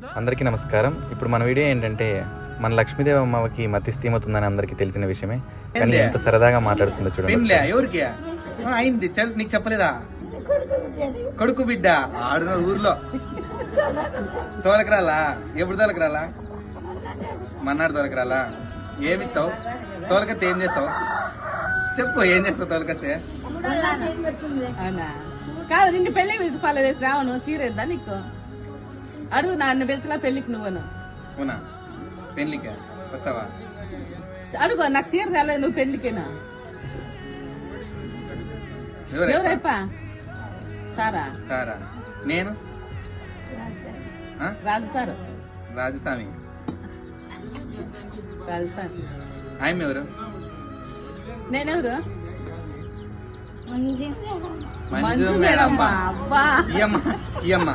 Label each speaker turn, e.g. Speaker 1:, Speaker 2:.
Speaker 1: అందరికీ నమస్కారం. ఇప్పుడు మన వీడియో ఏంటంటే మన లక్ష్మీదేవి అమ్మకి మతి స్థీమతుందని అందరికీ తెలిసిన విషయమే, కానీ ఎంత సరదాగా మాట్లాడుతుందో చూడండి.
Speaker 2: ఎవరికి అయింది నీకు చెప్పలేదా? కొడుకు బిడ్డ ఆడున్న ఊర్లో తోలకరాలా? ఎప్పుడు తోలకరాలా? మన్నాడు తోలకరాలా? ఏమిస్తావు తోలకస్తే? ఏం చేస్తావు చెప్పు, ఏం చేస్తావు తోలకస్తే?
Speaker 3: కాదు, నిన్ను పెళ్లికి పిలిచిపోలేదు శ్రావణు, చీరేద్దా నీకు? అడుగు, నన్ను పిలిచలా పెళ్లికి నువ్వును.
Speaker 2: అవునా? పెళ్లికా వస్తావా?
Speaker 3: అడుగు, నాకు చీర తేలేదు, నువ్వు పెళ్లికేనా? ఎవరైపా? సారా?
Speaker 2: సారా? నేను
Speaker 3: రాజు సారు.
Speaker 2: రాజస్వామి.
Speaker 3: రాజు సార్.
Speaker 2: ఆయన ఎవరు?
Speaker 3: నేనెవరు?
Speaker 2: మంజు మేడం.
Speaker 3: అబ్బా,
Speaker 2: ఈ అమ్మ